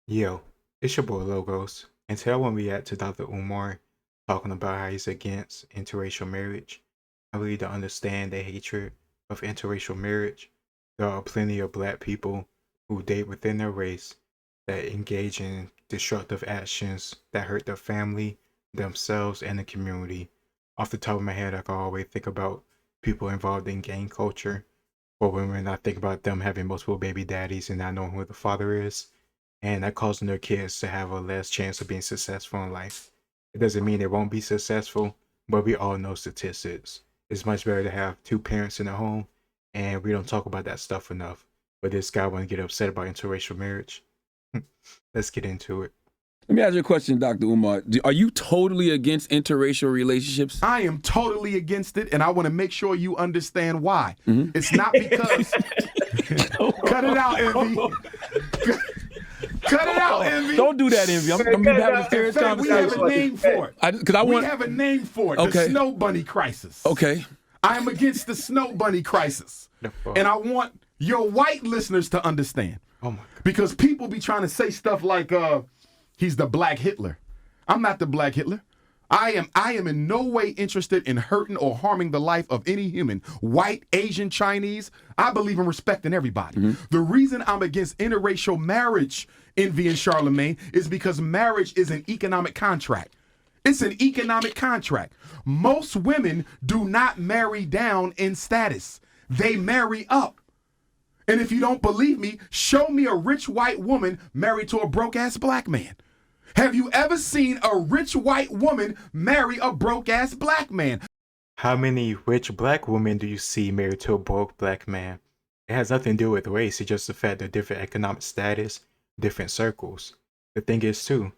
Yo, it's your boy Logos, and today I want to react to Dr. Umar talking about how he's against interracial marriage. I really don't understand the hatred of interracial marriage. There are plenty of black people who date within their race that engage in destructive actions that hurt their family, themselves, and the community. Off the top of my head, I can always think about people involved in gang culture. For women, I think about them having multiple baby daddies and not knowing who the father is, and that causing their kids to have a less chance of being successful in life. It doesn't mean they won't be successful, but we all know statistics. It's much better to have two parents in the home, and we don't talk about that stuff enough. But this guy want to get upset about interracial marriage. Let's get into it. Let me ask you a question, Dr. Umar. Are you totally against interracial relationships? I am totally against it, and I want to make sure you understand why. It's not because... Cut it out, Envy. Cut it out, Envy. Don't do that, Envy. I'm going to be having a serious We have conversation. a name for it. We have a name for it. Okay. The Snow Bunny Crisis. Okay. I am against the Snow Bunny Crisis. And I want your white listeners to understand. Oh my God. Because people be trying to say stuff like, he's the Black Hitler. I'm not the Black Hitler. I am in no way interested in hurting or harming the life of any human, white, Asian, Chinese. I believe in respecting everybody. The reason I'm against interracial marriage, Envy and Charlemagne, is because marriage is an economic contract. It's an economic contract. Most women do not marry down in status. They marry up. And if you don't believe me, show me a rich white woman married to a broke-ass black man. Have you ever seen a rich white woman marry a broke-ass black man? How many rich black women do you see married to a broke black man? It has nothing to do with race. It's just the fact of different economic status, different circles. The thing is too,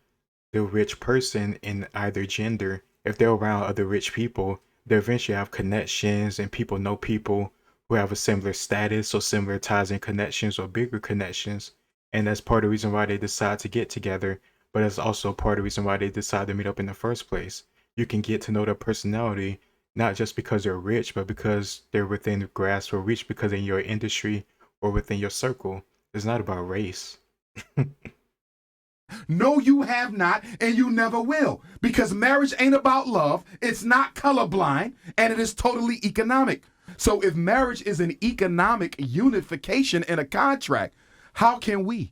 the rich person in either gender, if they're around other rich people, they eventually have connections, and people know people who have a similar status or similar ties and connections or bigger connections. And that's part of the reason why they decide to get together. But it's also part of the reason why they decide to meet up in the first place. You can get to know their personality, not just because they're rich, but because they're within the grasp or reach, because in your industry or within your circle. It's not about race. No, you have not, and you never will. Because marriage ain't about love, it's not colorblind, and it is totally economic. So if marriage is an economic unification and a contract, how can we,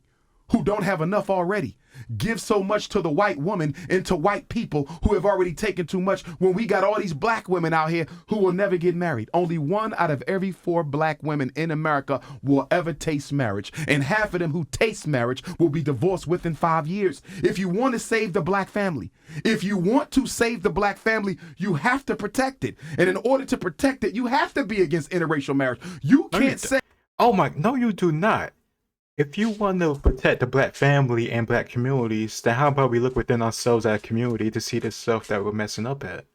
who don't have enough already, give so much to the white woman and to white people who have already taken too much when we got all these black women out here who will never get married? Only 1 out of every 4 black women in America will ever taste marriage, and half of them who taste marriage will be divorced within 5 years. If you want to save the black family, you have to protect it. And in order to protect it, you have to be against interracial marriage. You can't say... Oh my, no you do not. If you want to protect the black family and black communities, then how about we look within ourselves as a community to see the stuff that we're messing up at?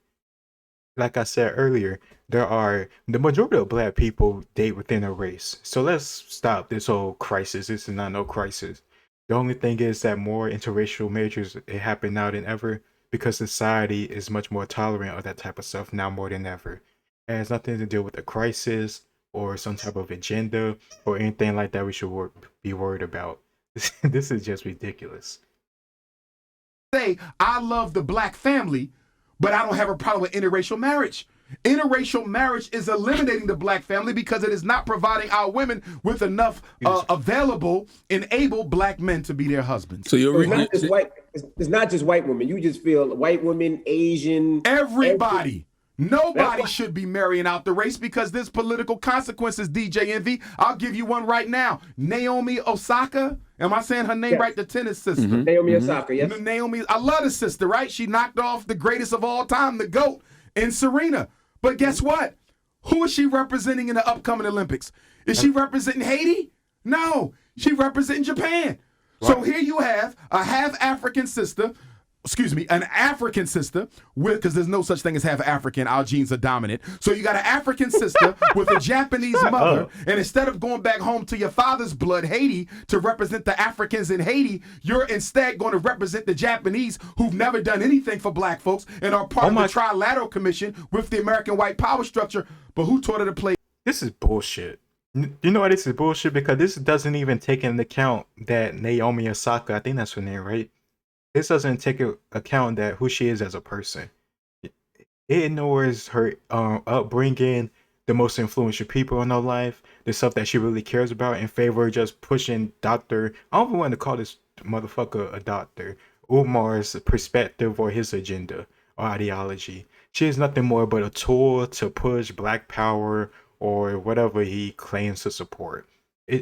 Like I said earlier, the majority of black people date within a race. So let's stop this whole crisis. This is not no crisis. The only thing is that more interracial marriages happen now than ever because society is much more tolerant of that type of stuff now more than ever. It has nothing to do with a crisis or some type of agenda or anything like that we should be worried about. This is just ridiculous. Say, I love the black family, but I don't have a problem with interracial marriage. Interracial marriage is eliminating the black family because it is not providing our women with enough available and able black men to be their husbands. So it's not just white. It's not just white women. You just feel white women, Asian, everybody. Nobody should be marrying out the race because there's political consequences, DJ Envy. I'll give you one right now. Naomi Osaka. Am I saying her name right? The tennis sister. Naomi Osaka, yes. Naomi, I love the sister, right? She knocked off the greatest of all time, the GOAT, in Serena. But guess what? Who is she representing in the upcoming Olympics? Is she representing Haiti? No, she representing Japan. Right. So here you have a half African sister, an African sister because there's no such thing as half African. Our genes are dominant. So you got an African sister with a Japanese mother, and instead of going back home to your father's blood, Haiti, to represent the Africans in Haiti, you're instead going to represent the Japanese who've never done anything for black folks and are part of the Trilateral Commission with the American white power structure. But who taught her to play? This is bullshit. You know what? This is bullshit because this doesn't even take into account that Naomi Osaka, I think that's her name, right? This doesn't take into account that who she is as a person. It ignores her upbringing, the most influential people in her life, the stuff that she really cares about, in favor of just pushing Doctor. I don't even want to call this motherfucker a doctor. Umar's perspective or his agenda or ideology. She is nothing more but a tool to push Black Power or whatever he claims to support.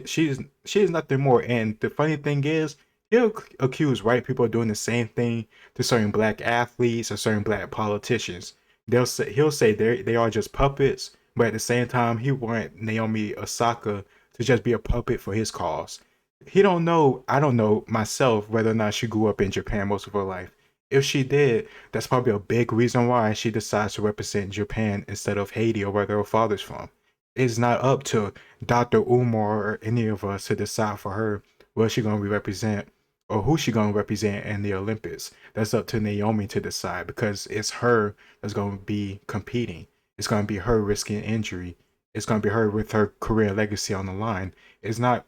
She is nothing more. And the funny thing is, he'll accuse white people of doing the same thing to certain Black athletes or certain Black politicians. He'll say they are just puppets, but at the same time he want Naomi Osaka to just be a puppet for his cause. He don't know. I don't know myself whether or not she grew up in Japan most of her life. If she did, that's probably a big reason why she decides to represent Japan instead of Haiti or where her father's from. It's not up to Dr. Umar or any of us to decide for her what she gonna represent or who she gonna represent in the Olympics. That's up to Naomi to decide because it's her that's gonna be competing. It's gonna be her risking injury. It's gonna be her with her career legacy on the line. It's not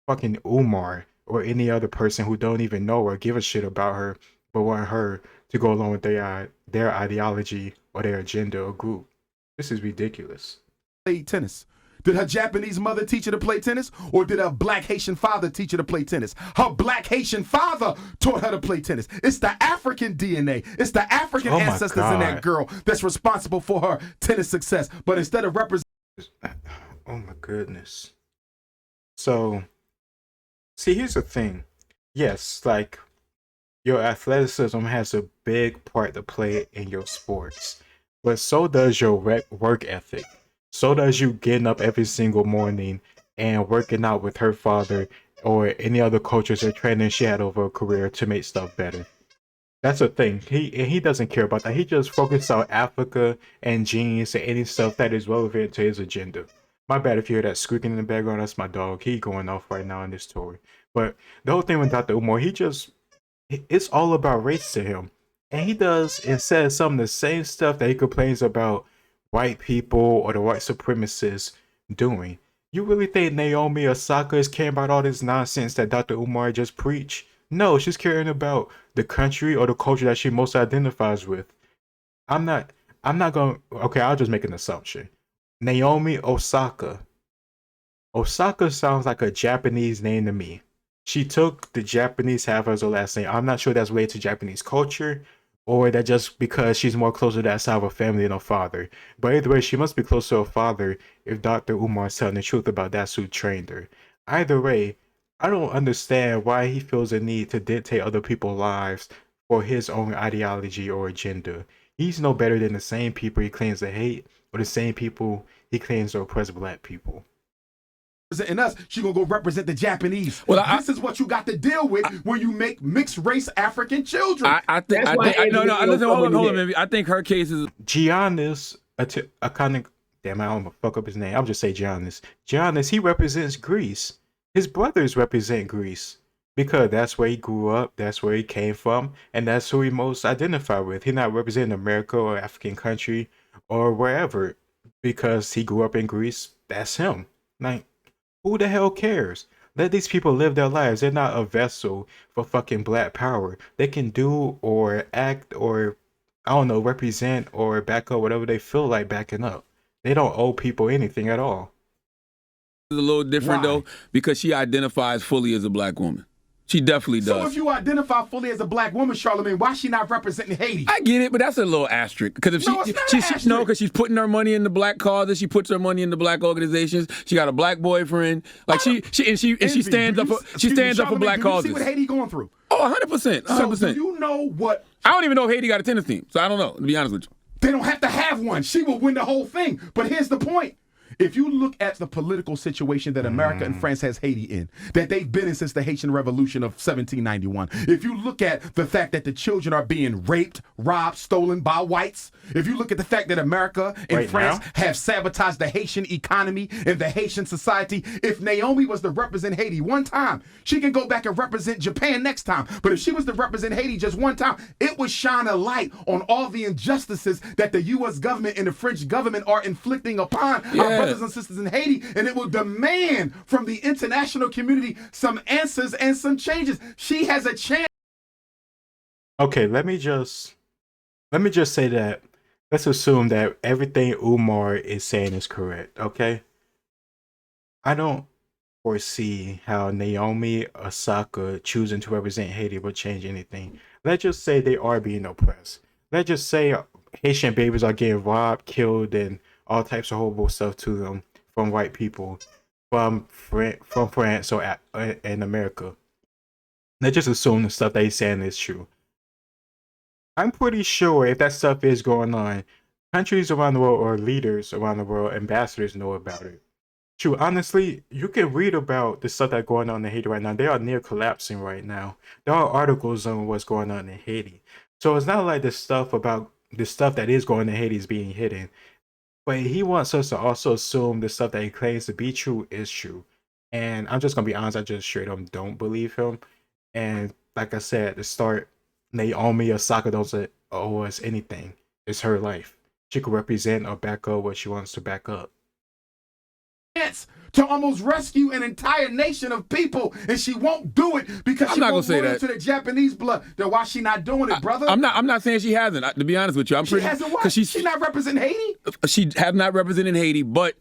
fucking Umar or any other person who don't even know or give a shit about her, but want her to go along with their ideology or their agenda or group. This is ridiculous. Played tennis. Did her Japanese mother teach her to play tennis, or did her Black Haitian father teach her to play tennis? Her Black Haitian father taught her to play tennis. It's the African DNA. It's the African ancestors in that girl that's responsible for her tennis success. But instead of representing, oh my goodness. So, see, here's the thing. Yes, like your athleticism has a big part to play in your sports, but so does your work ethic. So does you getting up every single morning and working out with her father or any other coaches or training she had over a career to make stuff better. That's the thing. He doesn't care about that. He just focuses on Africa and genes and any stuff that is relevant to his agenda. My bad if you hear that squeaking in the background. That's my dog. He going off right now in this story. But the whole thing with Dr. Umar, it's all about race to him. And he does and says some of the same stuff that he complains about white people or the white supremacists doing. You really think Naomi Osaka is caring about all this nonsense that Dr. Umar just preached? No, she's caring about the country or the culture that she most identifies with. I'm not going okay, I'll just make an assumption. Naomi Osaka. Osaka sounds like a Japanese name to me. She took the Japanese half as her last name. I'm not sure that's related to Japanese culture or that just because she's more close to that side of her family than her father. But either way, she must be close to her father if Dr. Umar is telling the truth about that's who trained her. Either way, I don't understand why he feels a need to dictate other people's lives for his own ideology or agenda. He's no better than the same people he claims to hate or the same people he claims to oppress Black people. us, she gonna go represent the Japanese. Well, this is what you got to deal with when you make mixed race African children. I think listen, hold on, baby. I think her case is Giannis, a kind of damn, I don't fuck up his name. I'll just say Giannis. Giannis, he represents Greece. His brothers represent Greece because that's where he grew up, that's where he came from, and that's who he most identify with. He's not representing America or African country or wherever because he grew up in Greece. That's him. Like, who the hell cares? Let these people live their lives. They're not a vessel for fucking Black Power. They can do or act or, I don't know, represent or back up whatever they feel like backing up. They don't owe people anything at all. a little different though because she identifies fully as a Black woman. She definitely does. So if you identify fully as a Black woman, Charlamagne, why is she not representing Haiti? I get it, but that's a little asterisk. Because if because she's putting her money in the Black causes, she puts her money in the Black organizations. She got a Black boyfriend. Like she stands up for Black causes. You see what Haiti going through? Oh, 100%. 100%. So do you know what? I don't even know if Haiti got a tennis team, so I don't know, to be honest with you. They don't have to have one. She will win the whole thing. But here's the point. If you look at the political situation that America and France has Haiti in, that they've been in since the Haitian Revolution of 1791, if you look at the fact that the children are being raped, robbed, stolen by whites, if you look at the fact that America and France have sabotaged the Haitian economy and the Haitian society, if Naomi was to represent Haiti one time, she can go back and represent Japan next time. But if she was to represent Haiti just one time, it would shine a light on all the injustices that the U.S. government and the French government are inflicting upon our brothers and sisters in Haiti, and it will demand from the international community some answers and some changes. She has a chance. Okay, let me just say that let's assume that everything Umar is saying is correct, okay? I don't foresee how Naomi Osaka choosing to represent Haiti will change anything. Let's just say they are being oppressed. Let's just say Haitian babies are getting robbed, killed, and all types of horrible stuff to them from white people from France or in America. Let's just assume the stuff that he's saying is true. I'm pretty sure if that stuff is going on, countries around the world or leaders around the world, ambassadors know about it. True, honestly, you can read about the stuff that's going on in Haiti right now. They are near collapsing right now. There are articles on what's going on in Haiti. So it's not like the stuff that is going on in Haiti is being hidden. But he wants us to also assume the stuff that he claims to be true is true. And I'm just going to be honest, I just straight up don't believe him. And like I said at the start, Naomi Osaka doesn't owe us anything. It's her life. She could represent or back up what she wants to back up. To almost rescue an entire nation of people, and she won't do it because she won't go into the Japanese blood. Then why she not doing it, brother? I'm not saying she hasn't. To be honest with you, she hasn't what? She's not representing Haiti. She has not represented Haiti, but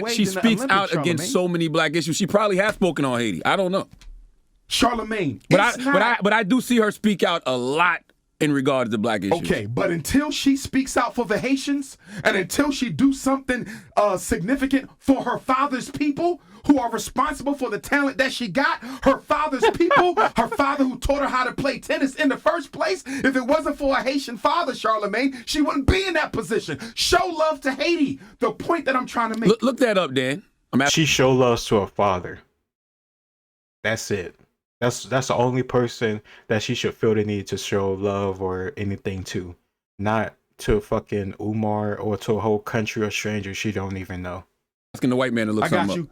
she speaks out against so many black issues. She probably has spoken on Haiti. I don't know. Charlemagne, but I do see her speak out a lot in regard to the black issues. Okay, but until she speaks out for the Haitians, and until she do something significant for her father's people who are responsible for the talent that she got, her father's people, her father who taught her how to play tennis in the first place, if it wasn't for a Haitian father, Charlemagne, she wouldn't be in that position. Show love to Haiti. The point that I'm trying to make. Look that up, Dan. She show love to her father. That's it. That's the only person that she should feel the need to show love or anything to. Not to fucking Umar or to a whole country or stranger she don't even know. Asking the white man to look something up.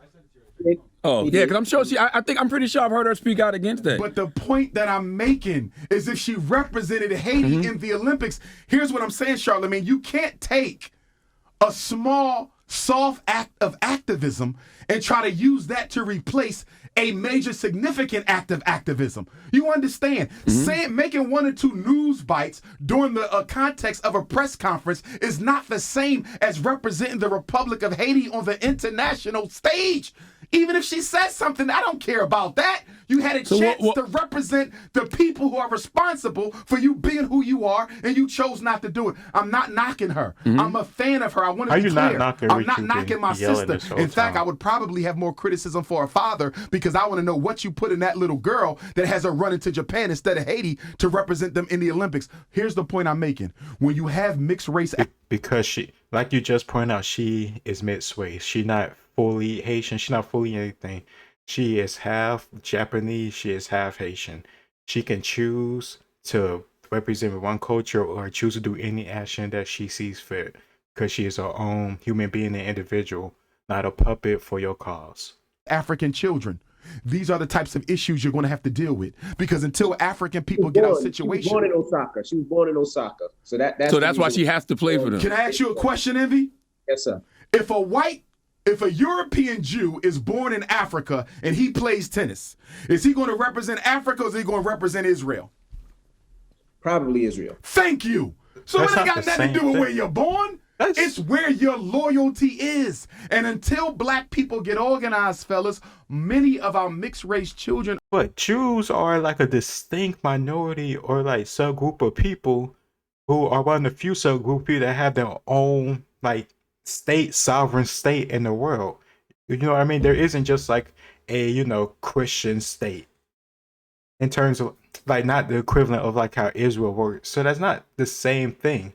You. Oh, yeah, because I'm sure I'm pretty sure I've heard her speak out against that. But the point that I'm making is if she represented Haiti in the Olympics, here's what I'm saying, Charlemagne. You can't take a small, soft act of activism and try to use that to replace a major significant act of activism. You understand? Making one or two news bites during the context of a press conference is not the same as representing the Republic of Haiti on the international stage. Even if she says something, I don't care about that. You had a chance to represent the people who are responsible for you being who you are, and you chose not to do it. I'm not knocking her. I'm a fan of her. I want to be clear. I'm not knocking my sister. In fact, I would probably have more criticism for her father because I want to know what you put in that little girl that has her running to Japan instead of Haiti to represent them in the Olympics. Here's the point I'm making. When you have mixed race... Because she, like you just pointed out, she is mixed race. She's not fully Haitian. She's not fully anything. She is half Japanese. She is half Haitian. She can choose to represent one culture or choose to do any action that she sees fit because she is her own human being and individual, not a puppet for your cause. African children. These are the types of issues you're going to have to deal with because until African people get out of situation. She was born in Osaka. She was born in Osaka. So that's why she has to play for them. Can I ask you a question, Envy? Yes, sir. If a European Jew is born in Africa and he plays tennis, is he going to represent Africa or is he going to represent Israel? Probably Israel. Thank you. So it ain't got nothing to do with where you're born. It's where your loyalty is. And until black people get organized, fellas, many of our mixed race children. But Jews are like a distinct minority or like subgroup of people who are one of the few subgroup people that have their own like sovereign state in the world. You know what I mean? There isn't just like a, Christian state in terms of like not the equivalent of like how Israel works. So that's not the same thing.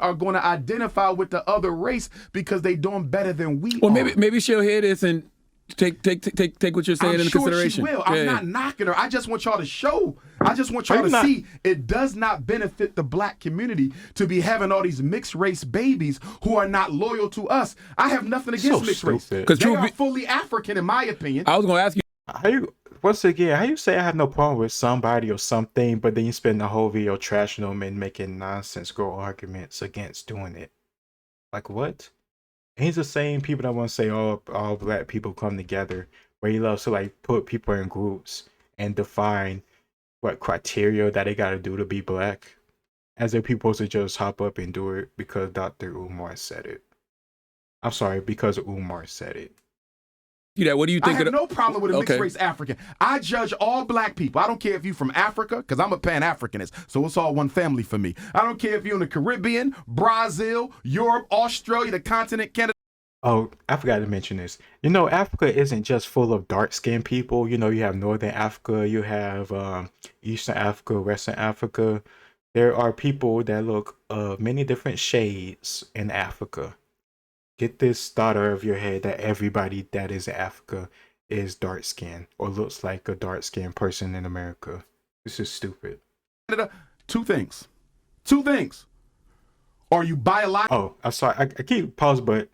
Are going to identify with the other race because they doing better than we are. Well, maybe she'll hear this and take what you're saying into consideration. She will. I'm not knocking her. I just want y'all to show. I just want y'all to see it does not benefit the black community to be having all these mixed race babies who are not loyal to us. I have nothing against mixed race. Because they are fully African, in my opinion. I was going to ask you. How you say I have no problem with somebody or something, but then you spend the whole video trashing them and making nonsense girl arguments against doing it? Like what? And he's the same people that want to say all black people come together, where he loves to like put people in groups and define what criteria that they got to do to be black, as if people supposed to just hop up and do it because Dr. Umar said it. I'm sorry, because Umar said it. What do you think? I have no problem with a mixed race African. I judge all black people. I don't care if you're from Africa, because I'm a Pan-Africanist, so it's all one family for me. I don't care if you're in the Caribbean, Brazil, Europe, Australia, the continent, Canada. Oh, I forgot to mention this. You know, Africa isn't just full of dark-skinned people. You know, you have Northern Africa, you have Eastern Africa, Western Africa. There are people that look many different shades in Africa. Get this thought out of your head that everybody that is in Africa is dark skinned or looks like a dark skinned person in America. This is stupid. Two things. Are you biological? Oh, I'm sorry. I keep pausing, but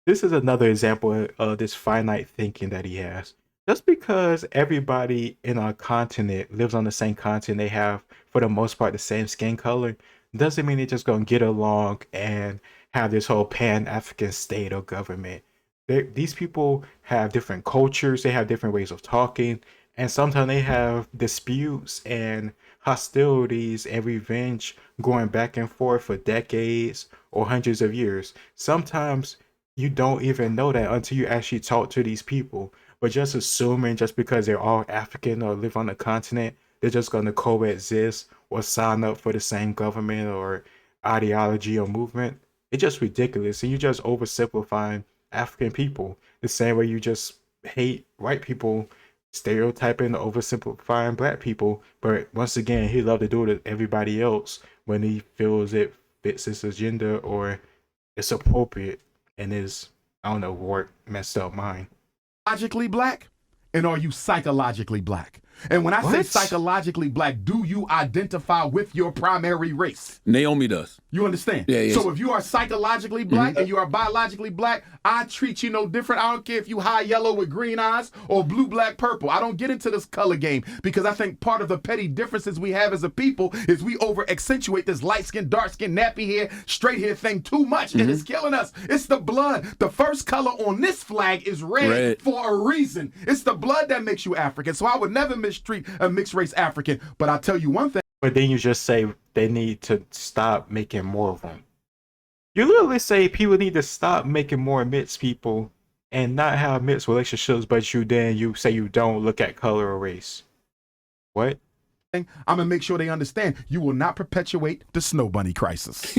this is another example of this finite thinking that he has. Just because everybody in our continent lives on the same continent, they have, for the most part, the same skin color, doesn't mean they're just going to get along and have this whole pan-African state or government. These people have different cultures, they have different ways of talking, and sometimes they have disputes and hostilities and revenge going back and forth for decades or hundreds of years. Sometimes you don't even know that until you actually talk to these people. But just assuming just because they're all African or live on the continent, they're just going to coexist or sign up for the same government or ideology or movement, it's just ridiculous. And you just oversimplifying African people the same way you just hate white people, stereotyping, oversimplifying black people. But once again, he loves to do it to everybody else when he feels it fits his agenda or it's appropriate in his, I don't know, warped, messed up mind. Psychologically black, and are you psychologically black? And when I say What? psychologically black, do you identify with your primary race? Naomi does. You understand? Yeah. So if you are psychologically black and you are biologically black, I treat you no different. I don't care if you high yellow with green eyes or blue, black, purple. I don't get into this color game because I think part of the petty differences we have as a people is we over accentuate this light skin, dark skin, nappy hair, straight hair thing too much, and it's killing us. It's the blood. The first color on this flag is red for a reason. It's the blood that makes you African. So I would never mistreat a mixed race African. But I'll tell you one thing. But then you just say they need to stop making more of them. You literally say people need to stop making more mixed people and not have mixed relationships, but you say you don't look at color or race. What? I'm gonna make sure they understand you will not perpetuate the snow bunny crisis.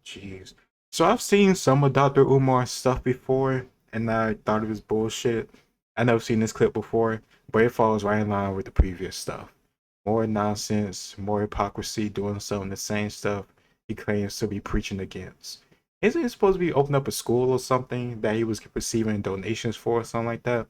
Jeez. So I've seen some of Dr. Umar's stuff before, and I thought it was bullshit. I never seen this clip before, but it falls right in line with the previous stuff. More nonsense, more hypocrisy, doing some of the same stuff he claims to be preaching against. Isn't he supposed to be opening up a school or something that he was receiving donations for or something like that?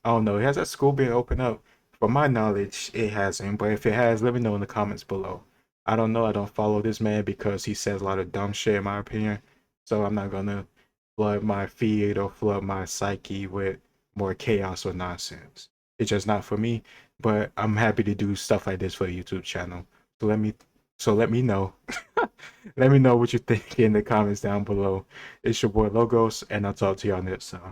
I don't know. Has that school been opened up? From my knowledge, it hasn't. But if it has, let me know in the comments below. I don't know. I don't follow this man because he says a lot of dumb shit in my opinion. So I'm not going to flood my feed or flood my psyche with more chaos or nonsense. It's just not for me. But I'm happy to do stuff like this for the YouTube channel. So let me know. Let me know what you think in the comments down below. It's your boy Logos, and I'll talk to y'all next time.